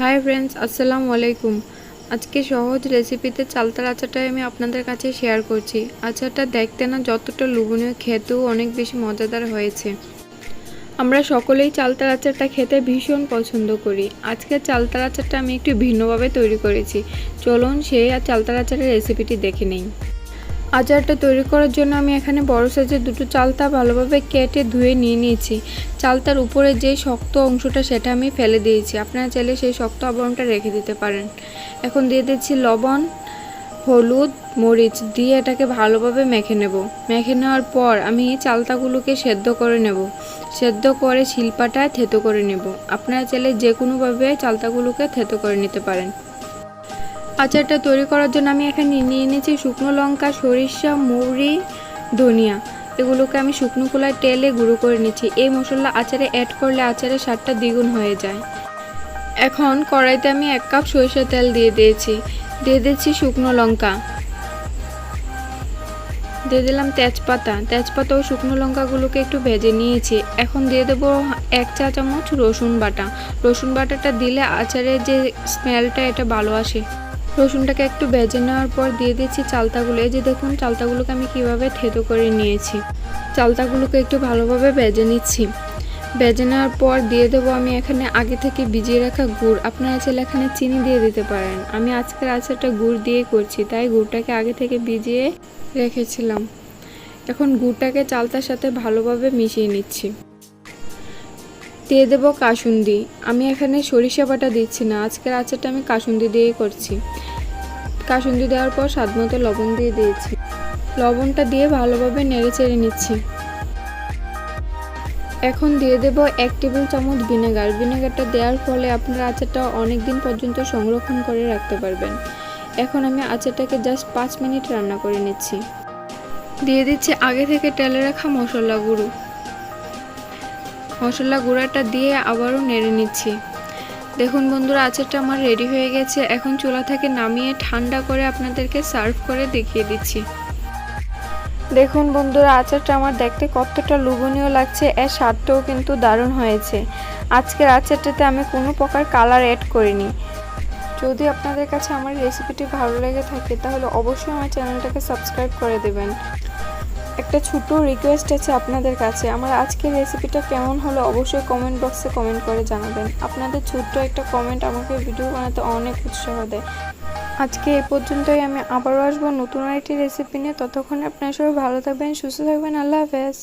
Hi friends, আসসালামু আলাইকুম। আজকে সহজ রেসিপিতে চালতার আচারটা আমি আপনাদের কাছে শেয়ার করছি। আচারটা দেখতে না যতটা লোভনীয়, খেতেও অনেক বেশি মজাদার হয়েছে। আমরা সকলেই চালতার আচারটা খেতে ভীষণ পছন্দ করি। আজকে চালতার আচারটা আমি একটু ভিন্নভাবে তৈরি করেছি। চলুন সেই চালতার আচারের রেসিপিটি দেখে নিই। আচারটা তৈরি করার জন্য আমি এখানে বড় সাইজের দুটো চালতা ভালোভাবে কেটে ধুয়ে নিয়ে নিয়েছি। চালতার উপরে যে শক্ত অংশটা সেটা আমি ফেলে দিয়েছি। আপনারা চাইলে সেই শক্ত আবরণটা রেখে দিতে পারেন। এখন দিয়ে দিচ্ছি লবণ, হলুদ, মরিচ দিয়ে এটাকে ভালোভাবে মেখে নেব। মেখে নেওয়ার পর আমি চালতাগুলোকে সেদ্ধ করে নেব। সেদ্ধ করে শিলপাটায় থেতো করে নেব। আপনারা চাইলে যে কোনোভাবে চালতাগুলোকে থেতো করে নিতে পারেন। আচারটা তৈরি করার জন্য আমি এখানে নিয়ে নিয়েছি শুকনো লঙ্কা, সরিষা, মৌরি, ধনিয়া। এগুলোকে আমি শুকনো খোলায় তেলে গুঁড়ো করে নিচ্ছি। এই মশলা আচারে অ্যাড করলে আচারের স্বাদটা দ্বিগুণ হয়ে যায়। এখন কড়াইতে আমি 1 কাপ সরিষার তেল দিয়ে দিয়েছি। দিয়ে দিচ্ছি শুকনো লঙ্কা, দিয়ে দিলাম তেজপাতা ও শুকনো লঙ্কাগুলোকে একটু ভেজে নিয়েছি। এখন দিয়ে দেবো 1 চা চামচ রসুন বাটা। রসুন বাটাটা দিলে আচারের যে স্মেলটা এটা ভালো আসে। রসুনটাকে একটু ভেজে নেওয়ার পর দিয়ে দিচ্ছি চালতাগুলো। এই যে দেখুন চালতাগুলোকে আমি কিভাবে থেতো করে নিয়েছি। চালতাগুলোকে একটু ভালোভাবে ভেজে নিচ্ছি। ভেজে নেওয়ার পর দিয়ে দেবো আমি এখানে আগে থেকে ভিজিয়ে রাখা গুড়। আপনারা চাইলে এখানে চিনি দিয়ে দিতে পারেন। আমি আজকের আচারটা গুড় দিয়ে করছি, তাই গুড়টাকে আগে থেকে ভিজিয়ে রেখেছিলাম। এখন গুড়টাকে চালতার সাথে ভালোভাবে মিশিয়ে নিচ্ছি। দিয়ে দেবো কাসুন্দি। আমি এখানে সরিষা বাটা দিচ্ছি না, আজকের আচারটা আমি কাসুন্দি দিয়েই করছি। কাসুন্দি দেওয়ার পর স্বাদমতো লবণ দিয়ে দিয়েছি। লবণটা দিয়ে ভালোভাবে নেড়ে চেড়ে নিচ্ছি। এখন দিয়ে দেব 1 টেবিল চামচ ভিনেগার। ভিনেগারটা দেওয়ার ফলে আপনার আচারটা অনেক দিন পর্যন্ত সংরক্ষণ করে রাখতে পারবেন। এখন আমি আচারটাকে জাস্ট 5 মিনিট রান্না করে নিচ্ছি। দিয়ে দিচ্ছি আগে থেকে টেলে রাখা মশলা গুঁড়ো। মশলা গুঁড়াটা দিয়ে আবারও নেড়ে নিচ্ছি। দেখুন বন্ধুরা, আচারটা আমার রেডি হয়ে গেছে। এখন চুলা থেকে নামিয়ে ঠান্ডা করে আপনাদেরকে সার্ভ করে দেখিয়ে দিচ্ছি। দেখুন বন্ধুরা, আচারটা আমার দেখতে কতটা লোভনীয় লাগছে, এর স্বাদটাও কিন্তু দারুণ হয়েছে। আজকের আচারটাতে আমি কোনো প্রকার কালার অ্যাড করিনি। যদি আপনাদের কাছে আমার রেসিপিটি ভালো লেগে থাকে তাহলে অবশ্যই আমার চ্যানেলটাকে সাবস্ক্রাইব করে দেবেন। একটা ছোট রিকোয়েস্ট আছে আপনাদের কাছে, আমার আজকের রেসিপিটা কেমন হলো অবশ্যই কমেন্ট বক্সে কমেন্ট করে জানাবেন। আপনাদের ছোট্ট একটা কমেন্ট আমাকে ভিডিও বানাতে অনেক উৎসাহ দেয়। আজকে এই পর্যন্তই। আমি আবারও আসবো নতুন আরেকটি রেসিপি নিয়ে। ততক্ষণে আপনারা সবাই ভালো থাকবেন, সুস্থ থাকবেন। আল্লাহ হাফেজ।